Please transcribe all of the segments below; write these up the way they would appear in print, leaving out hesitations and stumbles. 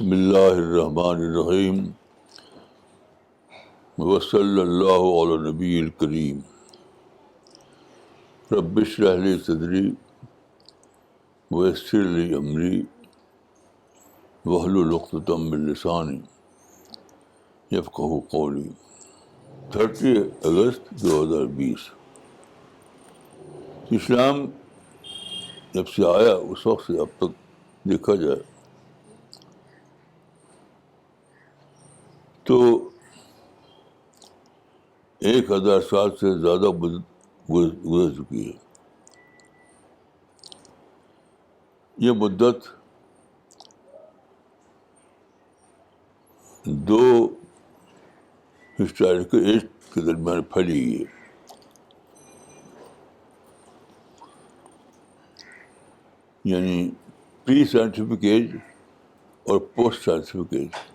بسم اللہ الرحمن الرحیم وصلی اللہ علی نبی الکریم رب اشرح لی صدری ویسر لی امری واحلل عقدۃ من لسانی یفقہوا قولی۔ 30 اگست 2020۔ اسلام جب سے آیا اس وقت سے اب تک دیکھا جائے تو 1000 سال سے زیادہ گزر چکی ہے۔ یہ مدت دو ہسٹوریکل ایج کے درمیان پھیلی ہوئی ہے۔ یعنی پری سائنٹیفک ایج اور پوسٹ سائنٹیفک ایج۔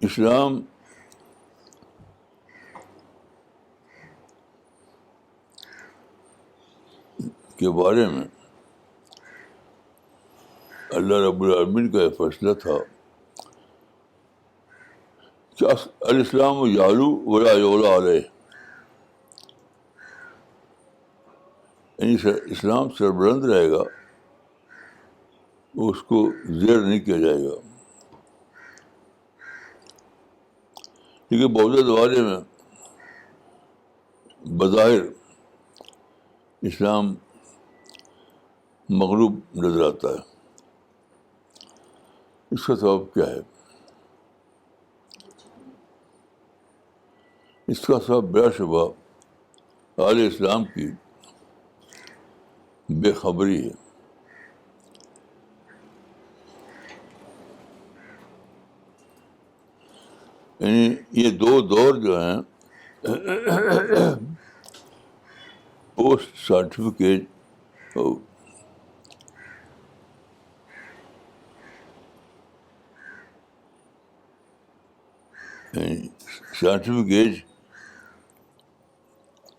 اسلام کے بارے میں اللہ رب العالمین کا یہ فیصلہ تھا کہ الاسلام یعلو ولا یعلی علیہ، یعنی اسلام سربلند رہے گا، اس کو زیر نہیں کیا جائے گا۔ لیکن موجودہ زمانے میں بظاہر اسلام مغلوب نظر آتا ہے۔ اس کا سبب کیا ہے؟ اس کا سبب بلا شبہ اہل اسلام کی بے خبری ہے۔ یعنی یہ دو دور جو ہیں، post scientific age scientific age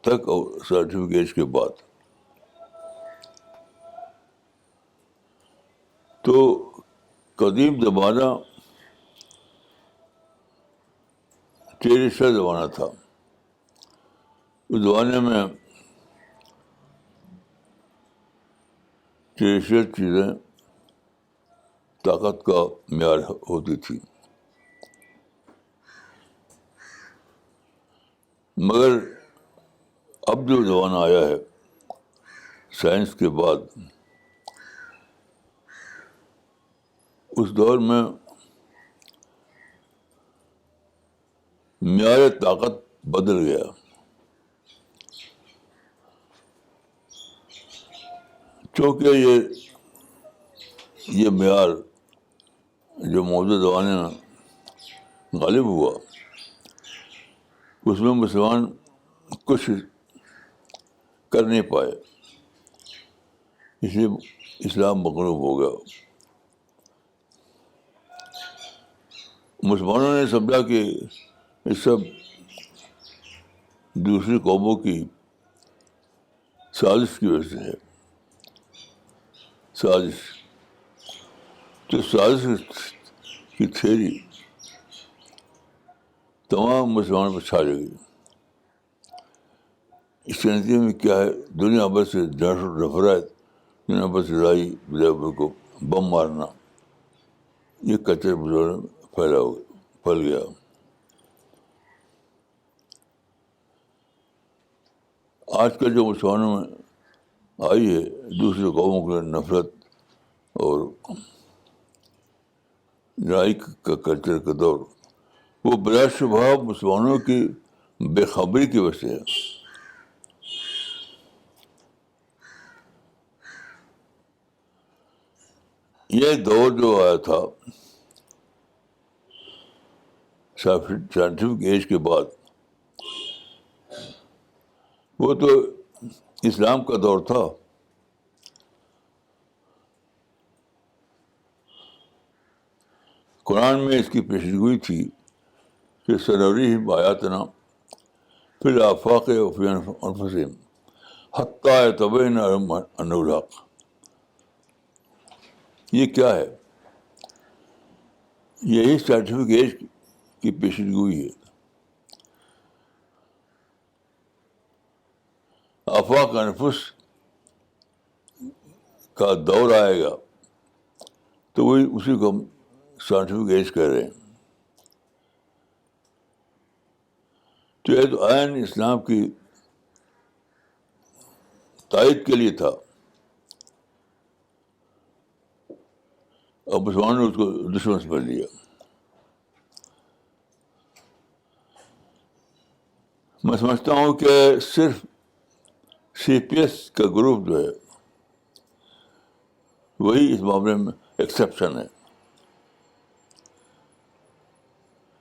تک اور سائنٹیفک ایج کے بعد، تو قدیم زمانہ ٹریڈیشنل زمانہ تھا۔ اس زمانے میں ٹریڈیشنل چیزیں طاقت کا معیار ہوتی تھی، مگر اب جو زمانہ آیا ہے سائنس کے بعد، اس دور میں معیار طاقت بدل گیا۔ چونکہ یہ معیار جو موجودہ زمانے میں غالب ہوا، اس میں مسلمان کچھ کر نہیں پائے، اس لیے اسلام مغلوب ہو گیا۔ مسلمانوں نے سمجھا کہ یہ سب دوسری قوموں کی سازش کی وجہ سے ہے، سازش۔ تو سازش کی تھیوری تمام مسلمانوں پر چھا گئی۔ اس کے نتیجے میں کیا ہے؟ دنیا بھر سے نفرت، دنیا بھر سے لڑائی کو بم مارنا، یہ کچرے مسلمانوں میں پھیل گیا۔ آج کل جو مسلمانوں میں آئی ہے دوسرے قوموں کے نفرت اور لڑائی کا کلچر کا دور، وہ بلا شبہ مسلمانوں کی بے خبری کی وجہ سے ہے۔ یہ دور جو آیا تھا سائنٹیفک ایج کے بعد، وہ تو اسلام کا دور تھا۔ قرآن میں اس کی پیشگوئی تھی کہ سنوریہم آیاتنا فی الآفاق وفی انفسہم حتی یتبین لہم انہ الحق. یہ کیا ہے؟ یہی سائنٹیفک ایج کی پیشن گوئی ہے. آفاق انفس کا دور آئے گا تو وہی اسی کو ہم سائنٹیفک ایج کہہ رہے ہیں. تو یہ تو عین اسلام کی تائید کے لیے تھا، اور مسلمانوں نے اس کو دشمن سمجھ لیا. میں سمجھتا ہوں کہ صرف سی پی ایس کا گروپ جو ہے وہی اس معاملے میں ایکسیپشن ہے،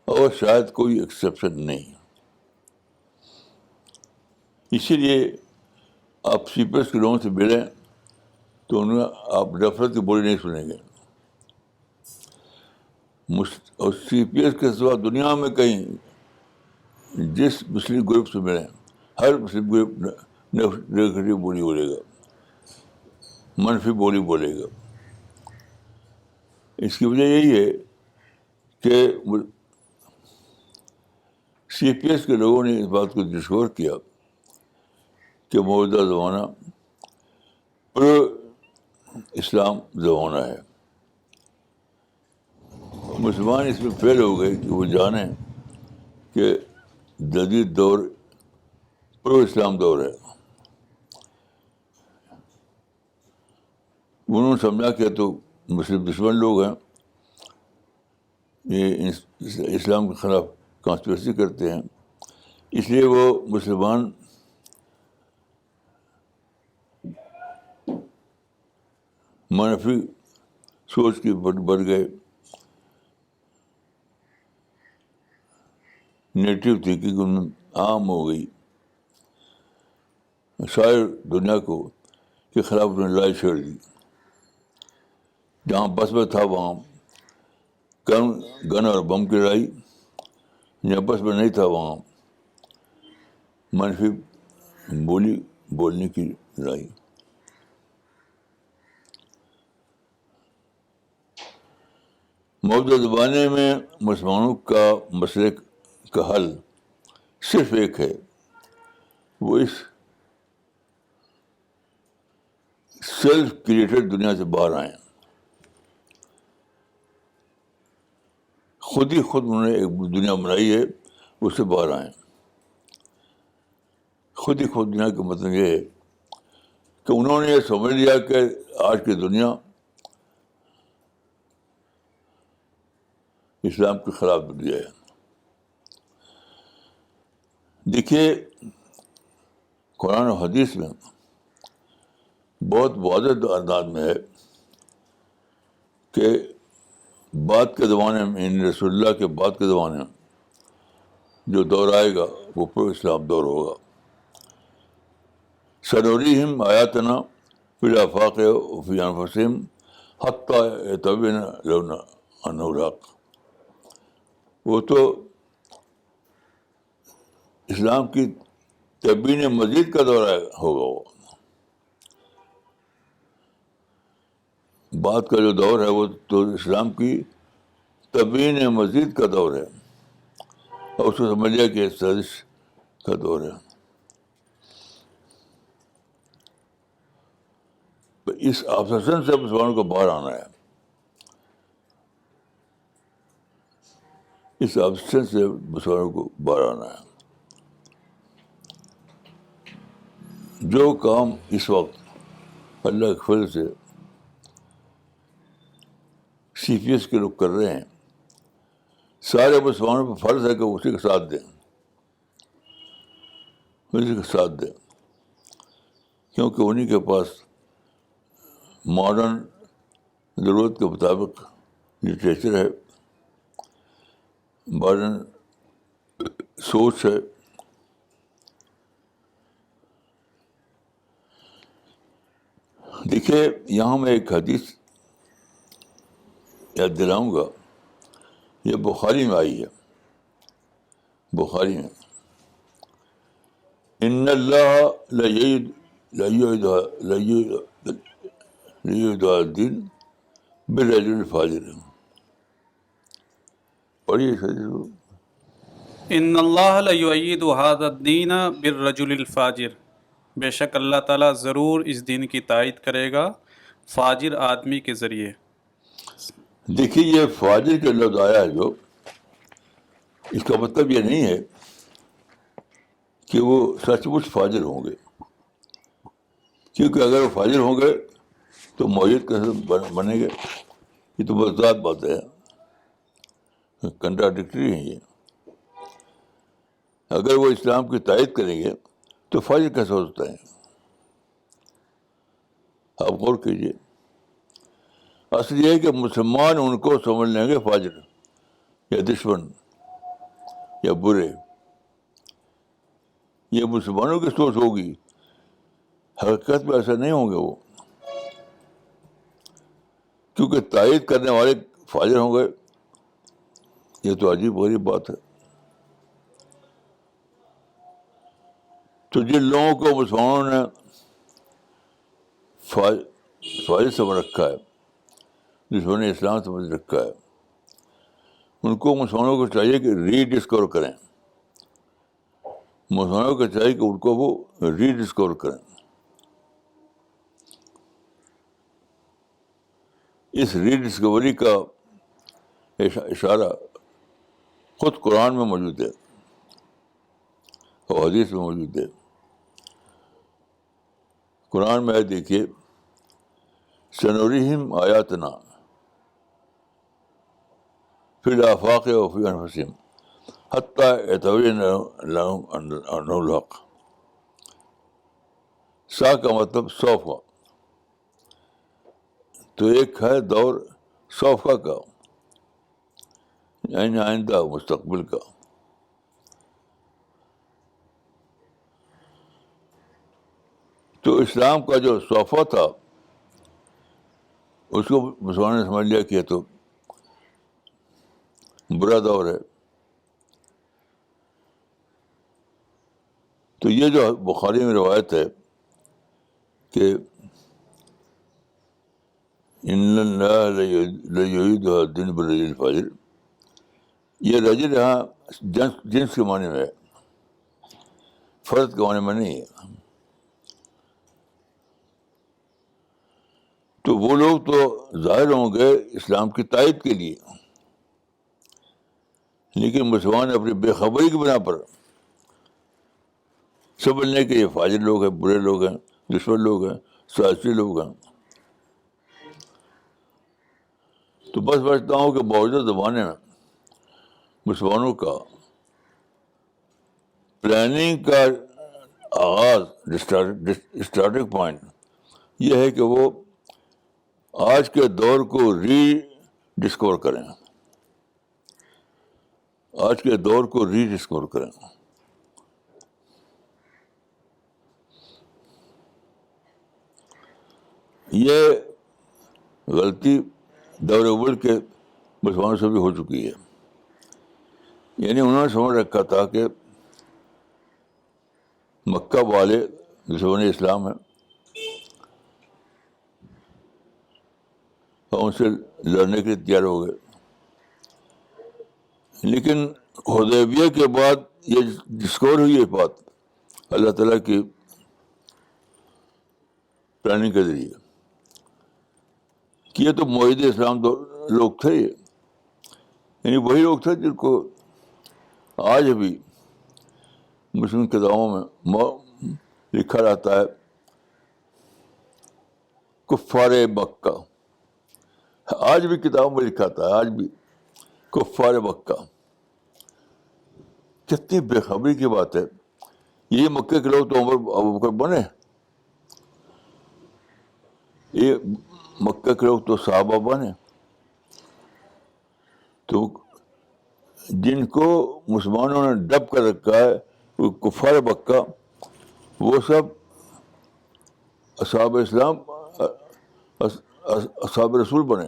اور شاید کوئی ایکسیپشن نہیں. اسی لیے آپ سی پی ایس کے لوگوں سے ملیں تو انہیں آپ نفرت کی بولی نہیں سنیں گے. اور سی پی ایس کے سوا دنیا میں کہیں جس مسلم گروپ سے ملیں ہر مسلم گروپ نگیٹو بولی بولے گا، منفی بولی بولے گا. اس کی وجہ یہی ہے کہ سی پی ایس کے لوگوں نے اس بات کو ڈسکور کیا کہ موجودہ زمانہ پرو اسلام زمانہ ہے. مسلمان اس میں فیل ہو گئے کہ وہ جانیں کہ جدید دور پرو اسلام دور ہے. انہوں نے سمجھا کہ تو مسلم دشمن لوگ ہیں، یہ اسلام کے خلاف کانسپریسی کرتے ہیں، اس لیے وہ مسلمان منفی سوچ کی بڑھ گئے، نیگیٹو تھنکنگ ان میں عام ہو گئی. ساری دنیا کو کے خلاف انہوں نے لڑائی چھیڑ دی. جہاں بس میں تھا وہاں گن اور بم کی لڑائی، جہاں بس میں نہیں تھا وہاں منفی بولی بولنے کی لڑائی. موجودہ زمانے میں مسلمانوں کا مسئلے کا حل صرف ایک ہے، وہ اس سیلف کریٹڈ دنیا سے باہر آئیں. خود ہی خود انہوں نے ایک دنیا بنائی ہے، اس سے باہر آئیں. خود ہی خود دنیا کا مطلب یہ ہے کہ انہوں نے یہ سمجھ لیا کہ آج کی دنیا اسلام کے خلاف دنیا ہے. دیکھیے قرآن و حدیث میں بہت واضح انداز میں ہے کہ بعد کے زمانے میں، یعنی رسول اللہ کے بعد کے زمانے میں جو دور آئے گا وہ پرو اسلام دور ہوگا. سنوریہم آیاتنا فی الآفاق وفی انفسہم حتی یتبین لہم انہ الحق. وہ تو اسلام کی تبیین مزید کا دور ہوگا. وہ بعد کا جو دور ہے وہ تو اسلام کی تبیین مزید کا دور ہے، اور اس کو سمجھ لیا کہ سازش کا دور ہے. اس آبسیشن سے مسلمانوں کو باہر آنا ہے. اس آبسیشن سے مسلمانوں کو باہر آنا ہے. جو کام اس وقت اللہ کے فضل سے سی پی ایس کے لوگ کر رہے ہیں، سارے مسلمانوں پر فرض ہے کہ اسی کا ساتھ دیں، اسی کا ساتھ دیں، کیونکہ انہیں کے پاس ماڈرن ضرورت کے مطابق لٹریچر ہے، ماڈرن سوچ ہے. دیکھیے یہاں میں ایک حدیث یاد دلاؤں گا، یہ بخاری میں آئی ہے. بخاری میں ان اللہ لیعید الدین بالرجل الفاجر. پڑھیے حدیث. ان اللہ لیؤید ھذا الدین بالرجل الفاجر، بے شک اللہ تعالیٰ ضرور اس دین کی تائید کرے گا فاجر آدمی کے ذریعے. دیکھیے یہ فاجر کا لفظ آیا ہے جو، اس کا مطلب یہ نہیں ہے کہ وہ سچ مچ فاجر ہوں گے، کیونکہ اگر وہ فاجر ہوں گے تو معید کیسے بنے گے؟ یہ تو بذات بات ہے، کنٹراڈکٹری ہے یہ. اگر وہ اسلام کی تائید کریں گے تو فاجر کیسے ہو سکتا ہے؟ آپ غور کیجیے. اصل یہ ہے کہ مسلمان ان کو سمجھ لیں گے فاجر یا دشمن یا برے. یہ مسلمانوں کی سوچ ہوگی، حقیقت میں ایسا نہیں ہوں گے وہ، کیونکہ تائید کرنے والے فاجر ہوں گے. یہ تو عجیب غریب بات ہے. تو جن لوگوں کو مسلمانوں نے فاجر سمجھ رکھا ہے، دشمن اسلام سمجھ رکھا ہے، ان کو مسلمانوں کو چاہیے کہ ری ڈسکور کریں. مسلمانوں کو چاہیے کہ ان کو وہ ری ڈسکور کریں. اس ری ڈسکوری کا اشارہ خود قرآن میں موجود ہے اور حدیث میں موجود ہے. قرآن میں ہے، دیکھیے، سنریہم آیاتنا فی الآفاق وفی انفسہم حتی یتبین لہم انہ الحق. سا کا مطلب سوف کا، تو ایک ہے دور سوفہ کا، یعنی آئندہ مستقبل کا. تو اسلام کا جو سوفہ تھا اس کو مسلمانوں نے سمجھ لیا کہ یہ تو برا دور ہے. تو یہ جو بخاری میں روایت ہے کہ ان اللہ لیعید الدین بالرجل الفاجر، یہ رجل یہاں جنس کے معنی میں ہے، فرد کے معنی میں نہیں ہے. تو وہ لوگ تو ظاہر ہوں گے اسلام کی تائید کے لیے، لیکن مسلمان اپنی بے خبری کی بنا پر سمجھ لیں کہ یہ فاجر لوگ ہیں، برے لوگ ہیں، دشمن لوگ ہیں، سیاسی لوگ ہیں. تو بس سمجھتا ہوں کہ موجودہ زمانے میں مسلمانوں کا پلاننگ کا آغاز، اسٹارٹنگ پوائنٹ یہ ہے کہ وہ آج کے دور کو ری ڈسکور کریں، آج کے دور کو ری ڈسکور کریں. یہ غلطی دور اول کے مسلمانوں سے بھی ہو چکی ہے. یعنی انہوں نے سمجھ رکھا تھا کہ مکہ والے دشمن اسلام ہیں اور ان سے لڑنے کے لیے تیار ہو گئے. لیکن حدیبیہ کے بعد یہ ڈسکور ہوئی یہ بات اللہ تعالیٰ کی پلاننگ کے ذریعے کہ یہ تو معاہد اسلام تو لوگ تھے، یعنی وہی لوگ تھے جن کو آج بھی مسلم کتابوں میں لکھا رہتا ہے کفار مکہ. آج بھی کتابوں میں لکھا تھا، آج بھی کفار مکہ. کتنی بے خبری کی بات ہے. یہ مکے کے لوگ تو عمر ابو بکر بنے، یہ مکے کے لوگ تو صحابہ بنے. تو جن کو مسلمانوں نے ڈب کر رکھا ہے وہ کفار مکہ، وہ سب اصحاب اسلام، اصحاب رسول بنے.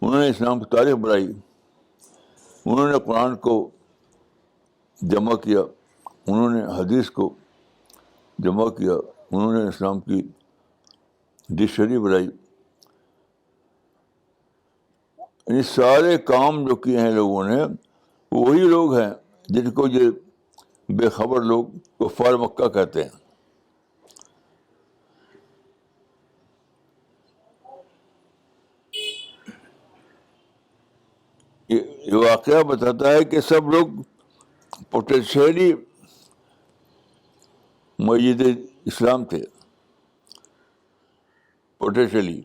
انہوں نے اسلام کی تاریخ بنائی، انہوں نے قرآن کو جمع کیا، انہوں نے حدیث کو جمع کیا، انہوں نے اسلام کی ڈکشنری بنائی. یعنی سارے کام جو کیے ہیں لوگوں نے وہی لوگ ہیں جن کو یہ بے خبر لوگ کفار مکہ کہتے ہیں. یہ واقعہ بتاتا ہے کہ سب لوگ پوٹینشیلی معید اسلام تھے، پوٹینشیلی.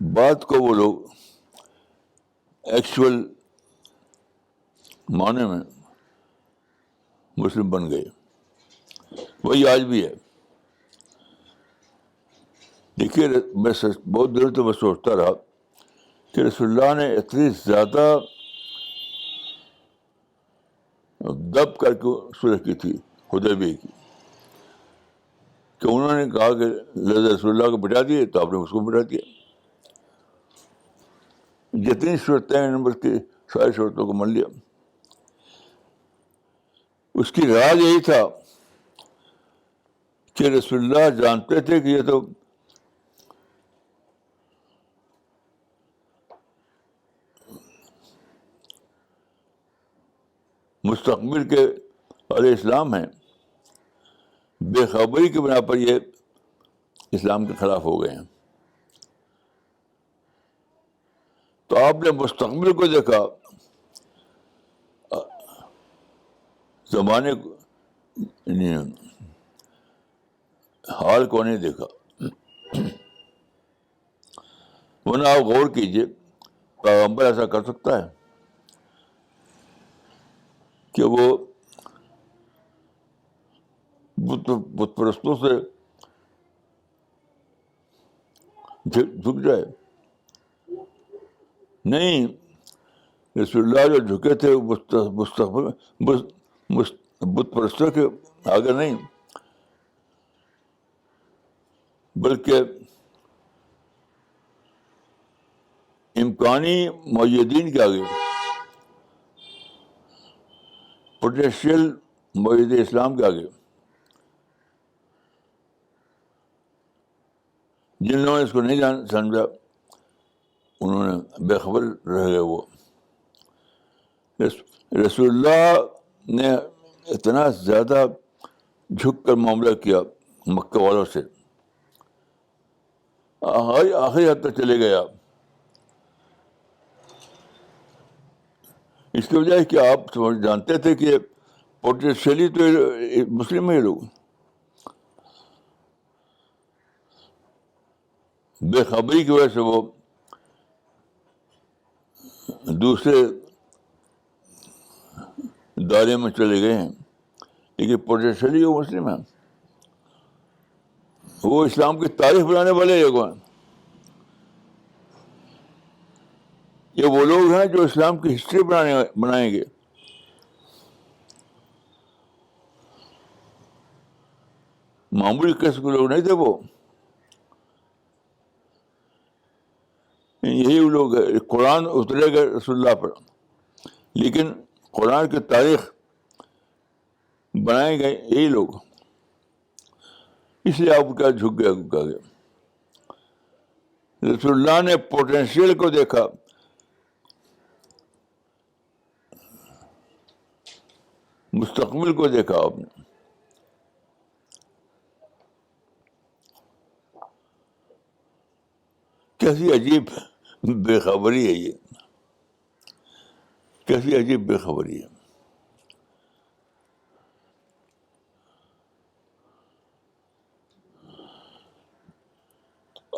بات کو وہ لوگ ایکچوئل معنی میں مسلم بن گئے. وہی آج بھی ہے. دیکھیے میں بہت دیر تو میں سوچتا رہا کہ رسول اللہ نے اتنی زیادہ دب کر کے صلح کی تھی حدیبیہ کی کہ انہوں نے کہا کہ رسول اللہ کو بٹھا دیے تو آپ نے اس کو بٹھا دیا. جتنی صورتیں ہیں نمبر کی ساری صورتوں کو مان لیا. اس کی راز یہی تھا کہ رسول اللہ جانتے تھے کہ یہ تو مستقبل کے علیہ السلام ہیں، بے خبری کی بنا پر یہ اسلام کے خلاف ہو گئے ہیں. تو آپ نے مستقبل کو دیکھا، زمانے کو حال کو نہیں دیکھا. ورنہ آپ غور کیجیے، پیغمبر ایسا کر سکتا ہے کہ وہ بت پرستوں سے جھک جائے؟ نہیں، رسول اللہ جو جھکے تھے مستقبل بت پرستوں کے آگے نہیں، بلکہ امکانی معیدین کے آگے، پوٹینشیل معید اسلام کے آگے. جن لوگوں نے اس کو نہیں سمجھا انہوں نے بے خبر رہ گئے. وہ رسول اللہ نے اتنا زیادہ جھک کر معاملہ کیا مکہ والوں سے، آخری حد تک چلے گیا. اس کی وجہ ہے کہ آپ جانتے تھے کہ پوٹینشیلی تو مسلم ہی لوگ، بے خبری کی وجہ سے وہ دوسرے دائرے میں چلے گئے ہیں، لیکن پوٹینشیلی وہ مسلم ہیں. وہ اسلام کی تاریخ بنانے والے لوگ ہیں. یہ وہ لوگ ہیں جو اسلام کی ہسٹری بنائیں گے. معمولی قسم کے لوگ نہیں تھے وہ. یہی وہ لوگ ہیں. قرآن اترے گا رسول اللہ پر، لیکن قرآن کی تاریخ بنائے گئے یہی لوگ. اس لیے آپ کیا جھک گیا. رسول اللہ نے پوٹینشیل کو دیکھا، مستقبل کو دیکھا. آپ نے کیسی عجیب بے خبری ہے یہ، کیسی عجیب بے خبری ہے.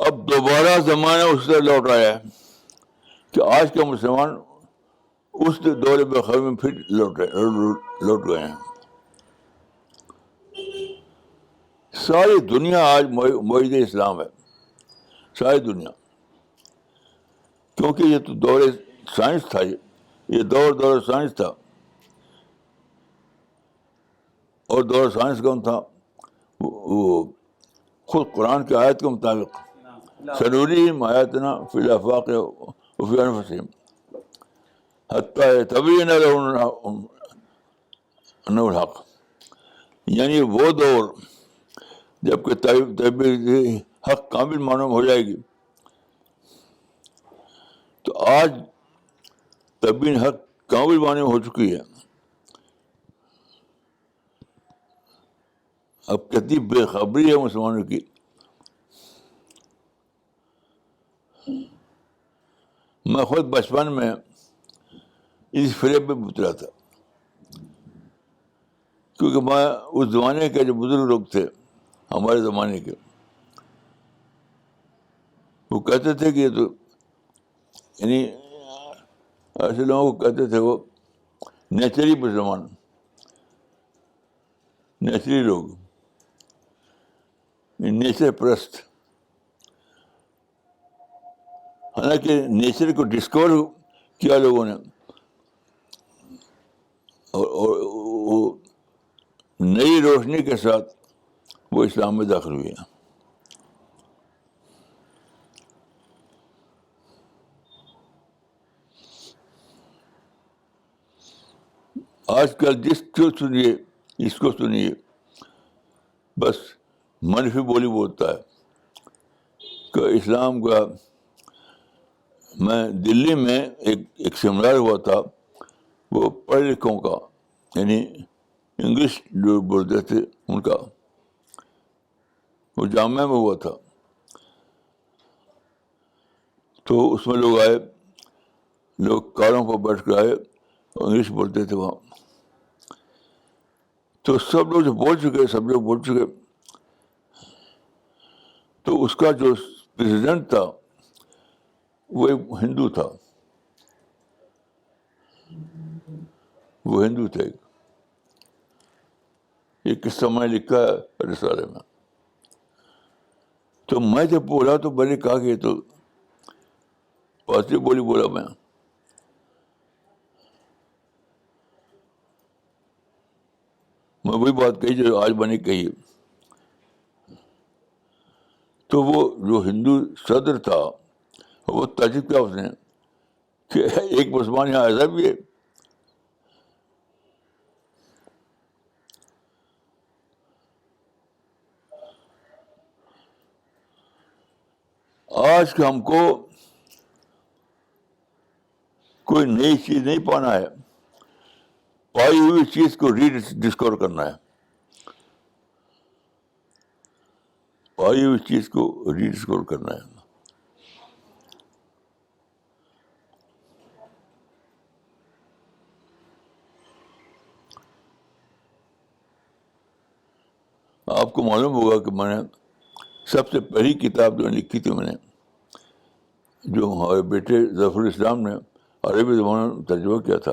اب دوبارہ زمانہ اس سے لوٹ آیا ہے کہ آج کے مسلمان اس دور بے خبری میں پھر لوٹ گئے ہیں. ساری دنیا آج معید اسلام ہے، ساری دنیا. کیونکہ یہ تو دور سائنس تھا، یہ دور سائنس تھا. اور دور سائنس کون تھا؟ وہ خود قرآن کی آیت کے مطابق سنورihim آیاتنا فی الآفاق وفی انفسہم. حتیٰ یتبین لهم انہ الحق، یعنی وہ دور جب کہ تبین حق کامل معلوم ہو جائے گی. تو آج تبین حق کامل معلوم ہو چکی ہے. اب کتنی بے خبری ہے مسلمانوں کی. میں خود بچپن میں اس فریب میں مبتلا تھا، کیونکہ میں اس زمانے کے جو بزرگ لوگ تھے ہمارے زمانے کے، وہ کہتے تھے کہ یہ تو یعنی ایسے لوگوں کو کہتے تھے وہ نیچری مسلمان، نیچری لوگ، نیچر پرست. حالانکہ نیچر کو ڈسکور کیا لوگوں نے، اور وہ نئی روشنی کے ساتھ وہ اسلام میں داخل ہوئے ہیں. آج کل جس کو سنیے، اس کو سنیے، بس منفی بولی بولتا ہے کہ اسلام کا. میں دلی میں ایک سیمینار ہوا تھا، وہ پڑھے لکھوں کا، یعنی انگلش جو بولتے تھے ان کا، وہ جامعہ میں ہوا تھا. تو اس میں لوگ آئے، لوگ کاروں پر بیٹھ کر آئے اور انگلش بولتے تھے وہاں. تو سب لوگ جو بول چکے. تو اس کا جو پریزیڈنٹ تھا وہ ایک ہندو تھا، وہ ہندو تھے. یہ قصہ میں نے لکھا ہے رسالے میں. تو میں جب بولا تو میں نے کہا کہ یہ تو پازیٹو بولی بولا میں وہی بات کہی جو آج میں نے کہی. تو وہ جو ہندو صدر تھا وہ تعجب کیا اس نے کہ ایک مسلمان یہاں ایسا بھی ہے. آج کے ہم کو کوئی نئی چیز نہیں پانا ہے، پائی ہوئی چیز کو ڈسکور کرنا ہے. پائی ہوئی چیز کو ڈسکور کرنا ہے. آپ کو معلوم ہوگا کہ میں نے سب سے پہلی کتاب جو لکھی تھی، میں نے جو ہمارے بیٹے ظفر الاسلام نے عربی زبان میں ترجمہ کیا تھا،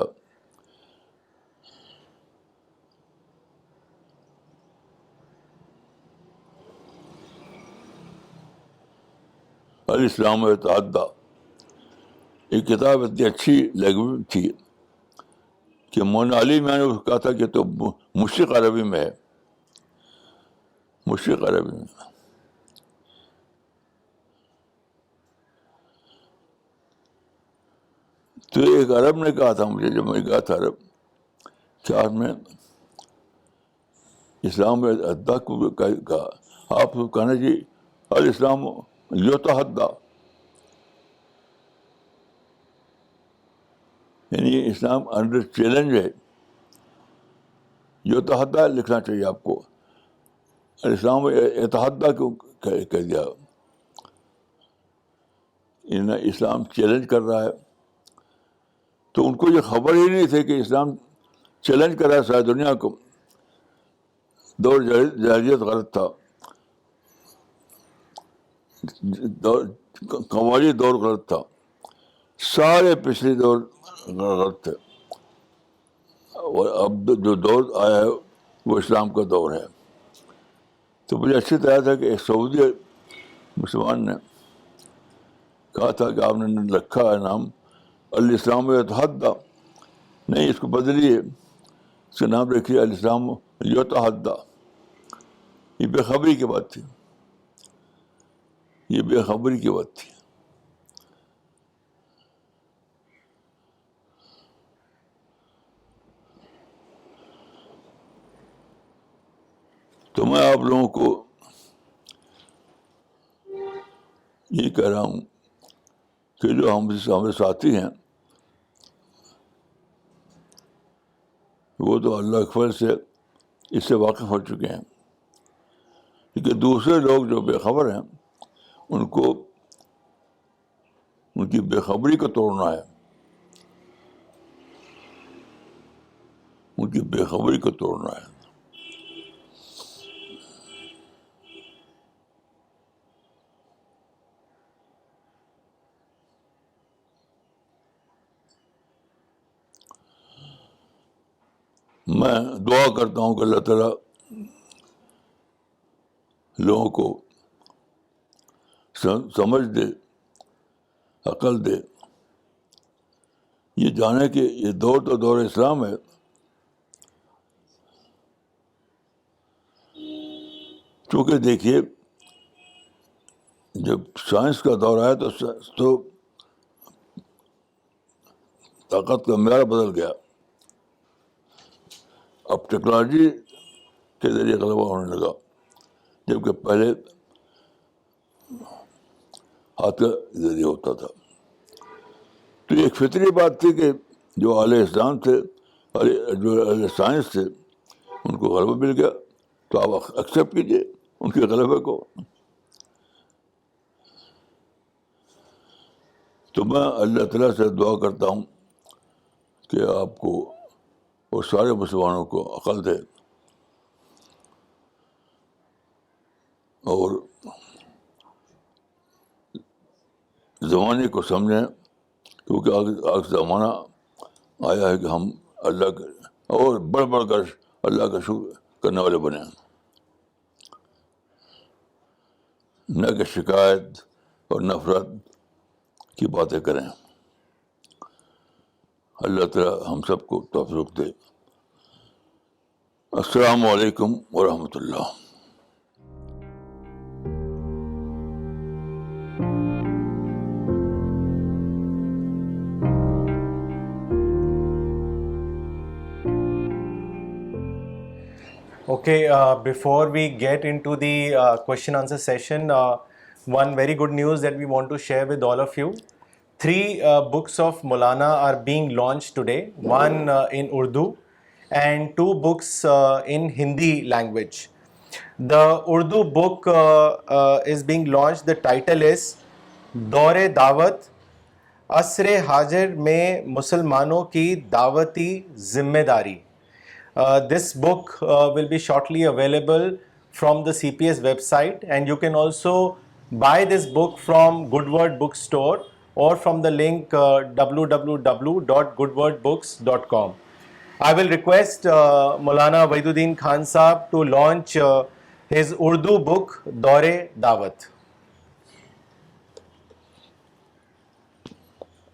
الاسلام یتحدی. یہ کتاب اتنی اچھی لینگویج تھی کہ مولانا علی میں نے کہا تھا کہ تو مشرق عربی میں ہے، مشرق عربی میں. تو ایک عرب نے کہا تھا مجھے، جب میں گیا تھا عرب، کہ میں اسلام میں ادہ کو کہا، آپ کو کہنا جی الاسلام یتحدی، یعنی اسلام انڈر چیلنج ہے. یتحدی لکھنا چاہیے آپ کو. الاسلام یتحدی کو کہہ دیا. اسلام چیلنج کر رہا ہے. تو ان کو یہ خبر ہی نہیں تھی کہ اسلام چیلنج کر رہا ہے ساری دنیا کو. دور جاہلیت غلط تھا، قوالی دور غلط تھا، سارے پچھلے دور غلط تھے. اور اب جو دور آیا ہے وہ اسلام کا دور ہے. تو مجھے اچھی طرح تھا کہ ایک سعودی مسلمان نے کہا تھا کہ آپ نے رکھا ہے نام الاسلام یتحدی، نہیں اس کو بدلیے، اس کا نام رکھیے الاسلام یتحدی. یہ بے خبری کی بات تھی، یہ بے خبری کی بات تھی. تو میں آپ لوگوں کو یہ کہہ رہا ہوں کہ جو ہمارے ساتھی ہیں وہ تو اللہ کے فضل سے اس سے واقف ہو چکے ہیں، لیکن دوسرے لوگ جو بے خبر ہیں ان کو ان کی بے خبری کو توڑنا ہے، ان کی بے خبری کو توڑنا ہے۔ میں دعا کرتا ہوں کہ اللہ تعالیٰ لوگوں کو سمجھ دے، عقل دے، یہ جانے کہ یہ دور تو دور اسلام ہے، چونکہ دیکھیے جب سائنس کا دور آیا تو طاقت کا معیار بدل گیا، اب ٹیکنالوجی کے ذریعے غلبہ ہونے لگا، جبکہ پہلے ہاتھ کا ذریعے ہوتا تھا۔ تو یہ ایک فطری بات تھی کہ جو اہل اسلام تھے، جو اہل سائنس تھے، ان کو غلبہ مل گیا، تو آپ ایکسیپٹ کیجیے ان کے غلبے کو۔ تو میں اللہ تعالیٰ سے دعا کرتا ہوں کہ آپ کو اور سارے مسلمانوں کو عقل دے اور زمانے کو سمجھیں، کیونکہ آج زمانہ آیا ہے کہ ہم اللہ کے اور بڑھ کر اللہ کا شکر کرنے والے بنے، نہ کہ شکایت اور نفرت کی باتیں کریں۔ اللہ تعالیٰ ہم سب کو توفیق دے۔ السلام علیکم ورحمۃ اللہ۔ Okay, before we get into the question answer session, one very good news that we want to share with all of you. 3 books of Maulana are being launched today, one in Urdu and 2 books in Hindi language. The Urdu book is being launched. The title is دور دعوت عصر حاضر میں مسلمانوں کی دعوتی ذمہ داری. This book will be shortly available from the CPS website, and you can also buy this book from Goodword Bookstore or from the link www.goodwordbooks.com. I will request Maulana Waiduddin Khan Sahab to launch his Urdu book Daur Dawat.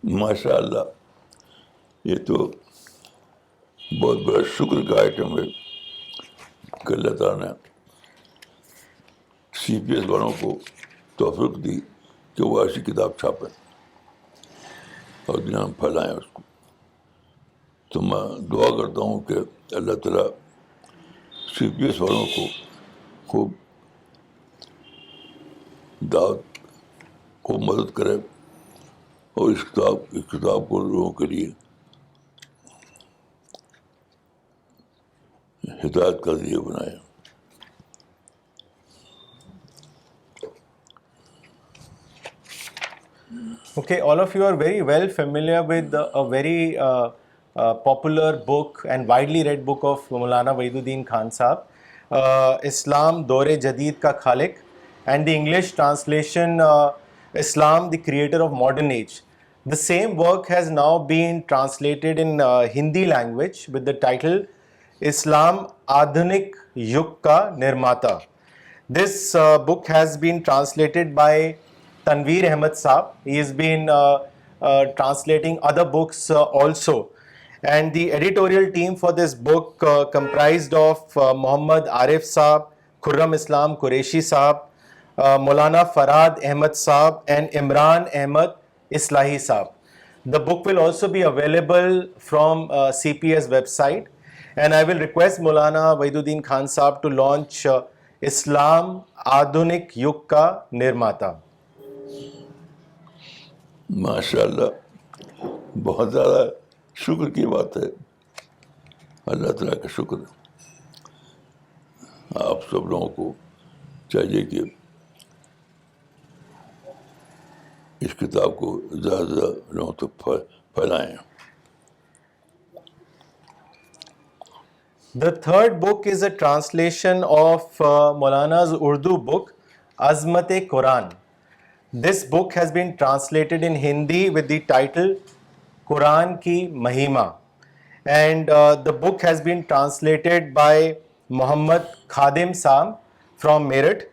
ماشاء اللہ، یہ تو بہت بڑا شکر کا item ہے کہ اللہ تعالیٰ نے CPS والوں کو توفیق دی کہ وہ ایسی کتاب چھاپیں اور دنیا میں پھیلائیں اس کو۔ تو میں دعا کرتا ہوں کہ اللہ تعالیٰ CPS والوں کو خوب دعوت کو مدد کرے اور اس کتاب کو لوگوں کے لیے ہدایت کا ذریعہ بنائے۔ Okay, all of you are very well familiar with a very popular book and widely read book of Maulana Waiduddin Khan Sahab, Islam Dore Jadid Ka Khalik, and the English translation Islam, the Creator of Modern Age. The same work has now been translated in Hindi language with the title Islam Adhunik Yug Ka Nirmata. This book has been translated by Tanveer Ahmed Saab. He has been translating other books also. And the editorial team for this book comprised of Muhammad Arif Saab, Khurram Islam Qureshi Saab, Maulana Farhad Ahmed Saab, and Imran Ahmed Islahi Saab. The book will also be available from CPS website. And I will request Maulana Waiduddin Khan Sahab to launch اسلام آدھنک یگ کا نرماتا. ماشاء اللہ، بہت زیادہ شکر کی بات ہے. اللہ تعالیٰ کا شکر ہے. آپ سب لوگوں کو چاہیے کہ اس کتاب کو زیادہ سے زیادہ لوگوں تک پھیلائیں. The third book is a translation of Maulana's Urdu book, Azmat-e-Quran. This book has been translated in Hindi with the title Quran Ki Mahima. And the book has been translated by Muhammad Khadim Saab from Meerut.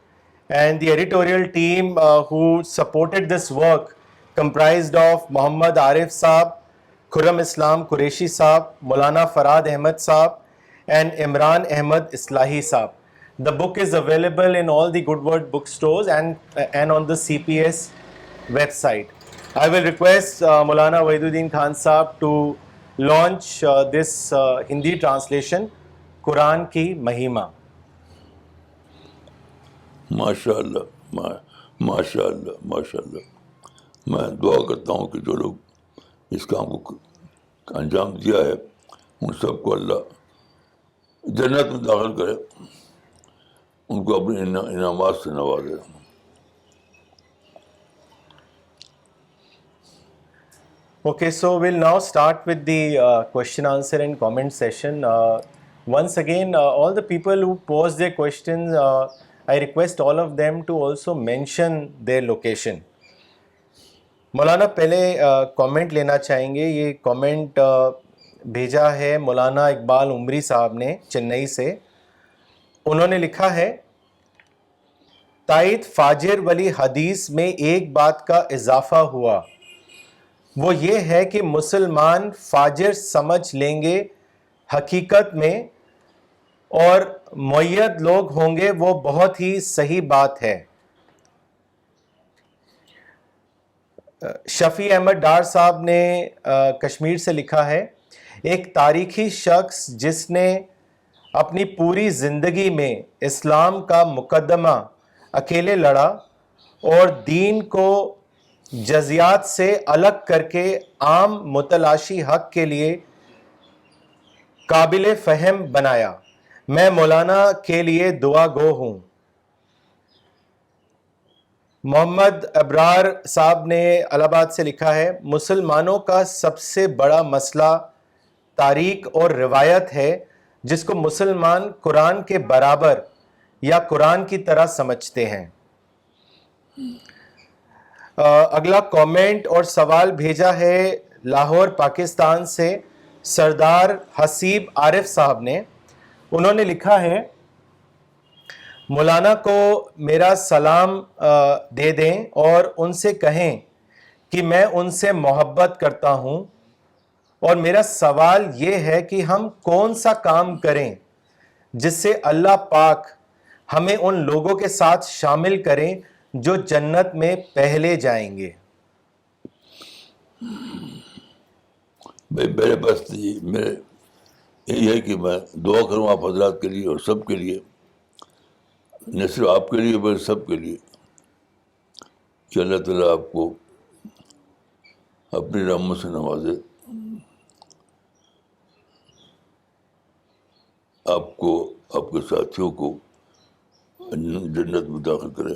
And the editorial team who supported this work comprised of Muhammad Arif Saab, Khurram Islam Qureshi Saab, Maulana Farad Ahmed Saab, and Imran Ahmed Islahi Saab. The book is available in all the Good Word bookstores and on the CPS website. I will request Maulana Waiduddin Khan Saab to launch this Hindi translation, Quran Ki Mahima. ماشاء اللہ، ماشاء اللہ، ماشاء اللہ. میں دعا کرتا ہوں کہ جو لوگ اس کام کو انجام دیا ہے ان سب کو اللہ جنت میں داخل کرے، ان کو اپنے انعامات سے نوازے. Okay, so we'll now start with the question, answer and comment session. Once again, all the people who pose their questions, I request all of them to also mention their location. مولانا پہلے comment لینا چاہیں گے. یہ comment بھیجا ہے مولانا اقبال عمری صاحب نے چنئی سے. انہوں نے لکھا ہے تائید فاجر والی حدیث میں ایک بات کا اضافہ ہوا، وہ یہ ہے کہ مسلمان فاجر سمجھ لیں گے حقیقت میں اور معید لوگ ہوں گے، وہ بہت ہی صحیح بات ہے. شفیع احمد ڈار صاحب نے کشمیر سے لکھا ہے ایک تاریخی شخص جس نے اپنی پوری زندگی میں اسلام کا مقدمہ اکیلے لڑا اور دین کو جزیات سے الگ کر کے عام متلاشی حق کے لیے قابل فہم بنایا. میں مولانا کے لیے دعا گو ہوں. محمد ابرار صاحب نے الہ آباد سے لکھا ہے مسلمانوں کا سب سے بڑا مسئلہ تاریخ اور روایت ہے جس کو مسلمان قرآن کے برابر یا قرآن کی طرح سمجھتے ہیں. اگلا کامنٹ اور سوال بھیجا ہے لاہور پاکستان سے سردار حسیب عارف صاحب نے. انہوں نے لکھا ہے مولانا کو میرا سلام دے دیں اور ان سے کہیں کہ میں ان سے محبت کرتا ہوں، اور میرا سوال یہ ہے کہ ہم کون سا کام کریں جس سے اللہ پاک ہمیں ان لوگوں کے ساتھ شامل کریں جو جنت میں پہلے جائیں گے. بھائی میرے بس میرے یہی ہے کہ میں دعا کروں آپ حضرات کے لیے اور سب کے لیے، نہ صرف آپ کے لیے بلکہ سب کے لیے، کہ اللہ تعالیٰ آپ کو اپنی رحمت سے نوازے، آپ کو، آپ کے ساتھیوں کو جنت میں داخل کرے.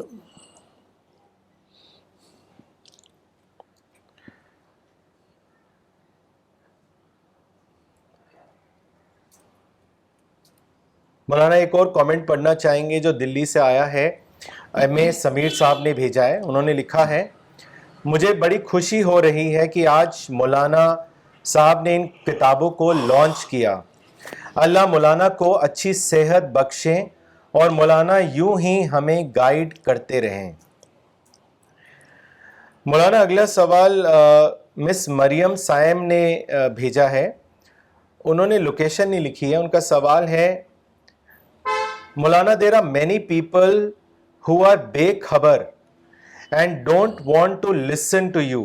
مولانا ایک اور کامنٹ پڑھنا چاہیں گے جو دلی سے آیا ہے. ایم اے سمیر صاحب نے بھیجا ہے. انہوں نے لکھا ہے مجھے بڑی خوشی ہو رہی ہے کہ آج مولانا صاحب نے ان کتابوں کو لانچ کیا. اللہ مولانا کو اچھی صحت بخشیں اور مولانا یوں ہی ہمیں گائیڈ کرتے رہیں. مولانا اگلا سوال مس مریم سائم نے بھیجا ہے. انہوں نے لوکیشن نہیں لکھی ہے. ان کا سوال ہے مولانا there are many people who are بے خبر and don't want to listen to you.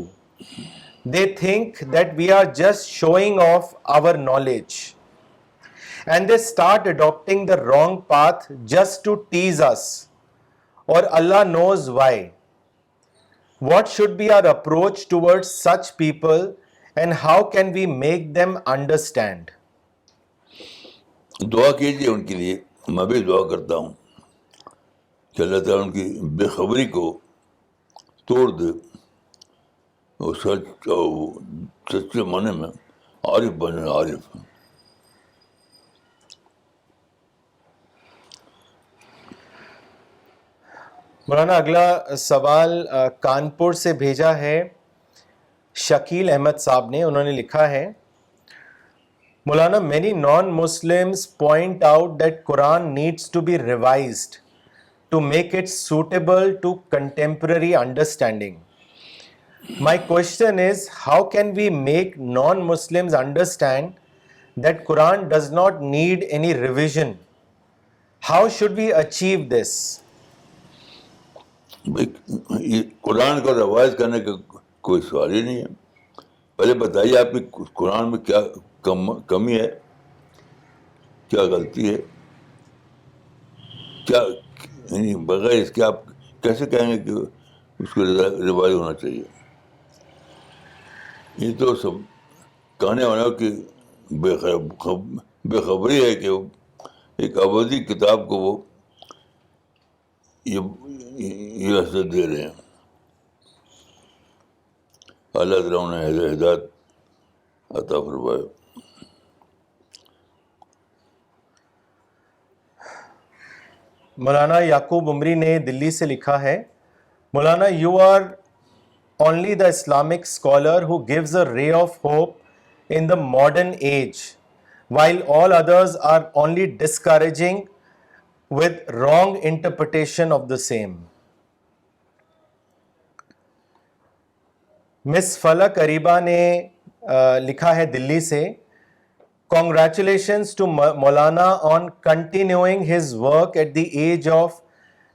They think that we are just showing off our knowledge. and they start adopting the wrong path just to tease us, or Allah knows why. What should be our approach towards such people, and how can we make them understand? دعا کیجیے ان کے لیے. میں بھی دعا کرتا ہوں کہ اللہ تعالیٰ ان کی بے خبری کو توڑ دے اور سچے معنی میں عارف بنے. عارف مولانا اگلا سوال کانپور سے بھیجا ہے شکیل احمد صاحب نے. انہوں نے لکھا ہے مولانا many non-Muslims point out that Quran needs to be revised to make it suitable to contemporary understanding. My question is, how can we make non-Muslims understand that Quran does not need any revision? How should we achieve this? یہ قرآن کو روایت کرنے کا کوئی سوال ہی نہیں ہے. پہلے بتائیے آپ کی قرآن میں کیا کمی ہے, کیا غلطی ہے, کیا یعنی بغیر اس کے آپ کیسے کہیں گے کہ اس کو روایت ہونا چاہیے. یہ تو سب کہنے والوں کی بے خبری ہے کہ وہ ایک ابدی کتاب کو وہ یہ حضرت دے رہے ہیں. اللہ تعالیٰ انہیں ہدایت عطا فرمائے. مولانا یعقوب عمری نے دلی سے لکھا ہے مولانا you are only the Islamic scholar who gives a ray of hope in the modern age, while all others are only discouraging with wrong interpretation of the same. Miss Falak Ariba نے لکھا ہے دلی سے Congratulations to Maulana on continuing his work at the age of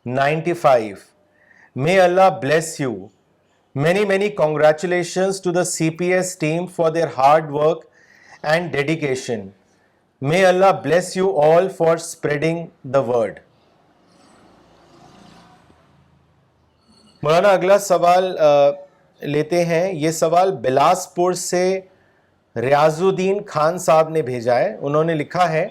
95. May Allah bless you. Many congratulations to the CPS team for their hard work and dedication. May Allah bless you all for spreading the word. مولانا اگلا سوال لیتے ہیں. یہ سوال بلاسپور سے ریاض الدین خان صاحب نے بھیجا ہے. انہوں نے لکھا ہے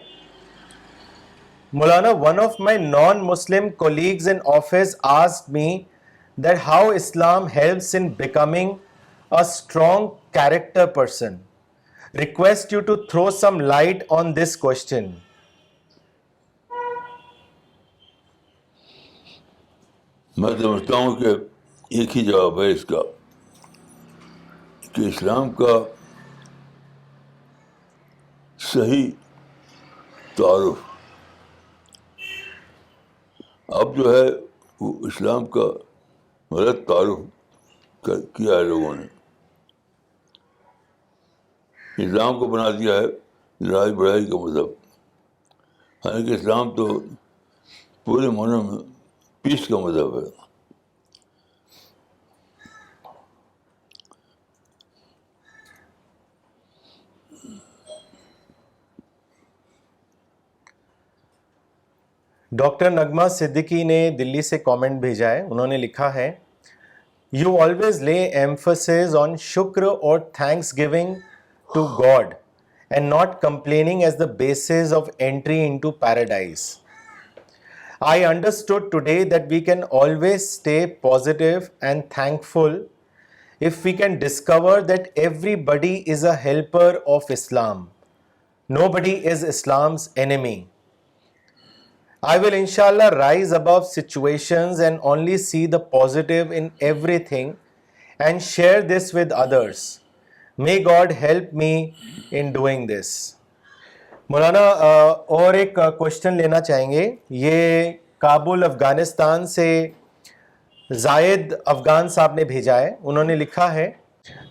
مولانا one of my non-Muslim colleagues in office asked me that how Islam helps in becoming a strong character person. Request you to throw some light on this question. میں سمجھتا ہوں کہ ایک ہی جواب ہے اس کا کہ اسلام کا صحیح تعارف. اب جو ہے وہ اسلام کا غلط تعارف کیا ہے لوگوں نے. اسلام کو بنا دیا ہے لڑائی بڑھائی کا مذہب، حالانکہ اسلام تو پورے معنی میں پیس کا مذہب ہے. ڈاکٹر نغمہ صدیقی نے دلی سے کامنٹ بھیجا ہے. انہوں نے لکھا ہے you always lay emphasis on شکر اور thanks giving to God and not complaining as the basis of entry into paradise. I understood today that we can always stay positive and thankful if we can discover that everybody is a helper of Islam. Nobody is Islam's enemy. I will inshallah rise above situations and only see the positive in everything and share this with others. May God help me in doing this. مولانا اور ایک question لینا چاہیں گے. یہ کابل افغانستان سے زائد افغان صاحب نے بھیجا ہے. انہوں نے لکھا ہے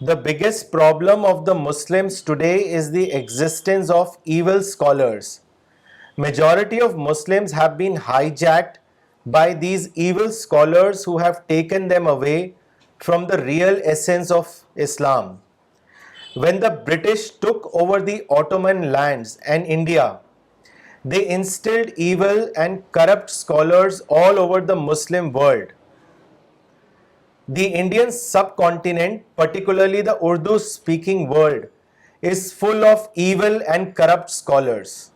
The biggest problem of the Muslims today is the existence of evil scholars. Majority of Muslims have been hijacked by these evil scholars who have taken them away from the real essence of Islam. When the British took over the Ottoman lands and India, they instilled evil and corrupt scholars all over the Muslim world. The Indian subcontinent, particularly the Urdu-speaking world, is full of evil and corrupt scholars.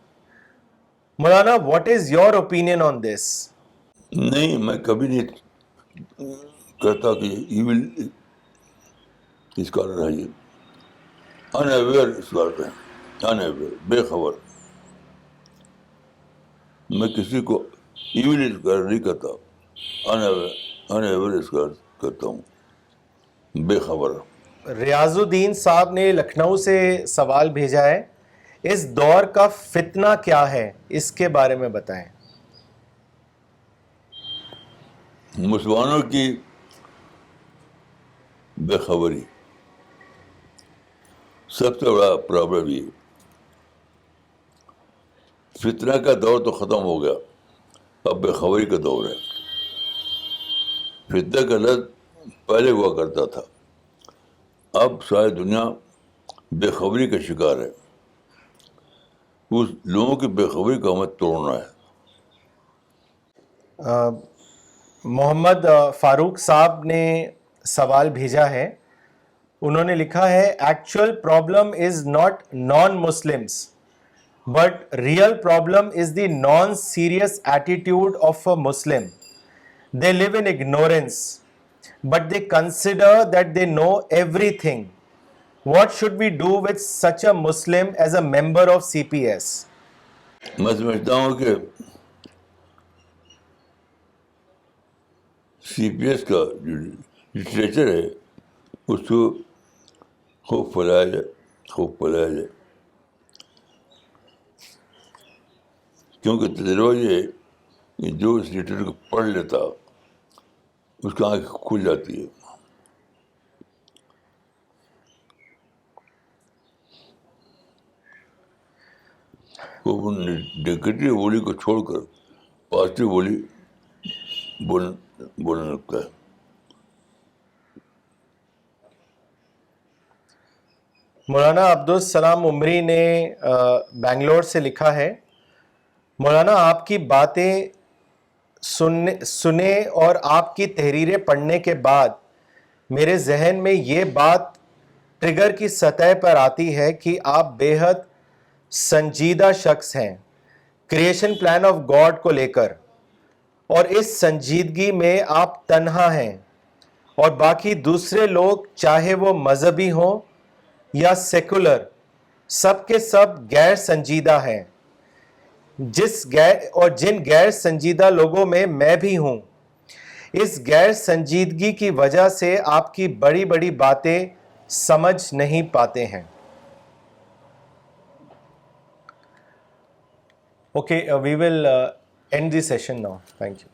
Maulana, what is your opinion on this? نہیں، میں کبھی نہیں کہتا کہ evil scholar ہے یہ، ان aware scholar ہے، ان aware, بے خبر. میں کسی کو ایول اسکالر نہیں کہتا، ان اویئر اسکالر کہتا ہوں، بے خبر. ریاض الدین صاحب نے لکھنؤ سے سوال بھیجا ہے، اس دور کا فتنہ کیا ہے، اس کے بارے میں بتائیں. مسلمانوں کی بے خبری سب سے بڑا پرابلم یہ. فتنہ کا دور تو ختم ہو گیا، اب بے خبری کا دور ہے. فتنہ کا لفظ پہلے ہوا کرتا تھا، اب ساری دنیا بے خبری کا شکار ہے. اس لوگوں کی بے خبری کو ہمیں توڑنا ہے. محمد فاروق صاحب نے سوال بھیجا ہے، انہوں نے لکھا ہے actual problem is not non Muslims but real problem is the non serious attitude of a Muslim. They live in ignorance but they consider that they know everything. What should we do with such a Muslim as a member of C P S? میں سمجھتا ہوں کہ سی P S کا جو literature ہے اس کو خوب پھیلایا جائے، خوب پھیلایا جائے. کیونکہ تجربہ یہ ہے کہ جو اس لٹریچر کو پڑھ لیتا اس کی آنکھ کھل جاتی ہے. وہ نگیٹو بولی کو چھوڑ کر پازیٹیو بولی بولنے لگتا ہے. مولانا عبدالسلام عمری نے بنگلور سے لکھا ہے، مولانا آپ کی باتیں سنے اور آپ کی تحریریں پڑھنے کے بعد میرے ذہن میں یہ بات ٹریگر کی سطح پر آتی ہے کہ آپ بے حد سنجیدہ شخص ہیں کریشن پلان آف گاڈ کو لے کر، اور اس سنجیدگی میں آپ تنہا ہیں، اور باقی دوسرے لوگ چاہے وہ مذہبی ہوں یا سیکولر سب کے سب غیر سنجیدہ ہیں. جن غیر سنجیدہ لوگوں میں بھی ہوں. اس غیر سنجیدگی کی وجہ سے آپ کی بڑی بڑی باتیں سمجھ نہیں پاتے ہیں. Okay, we will end the session now. Thank you.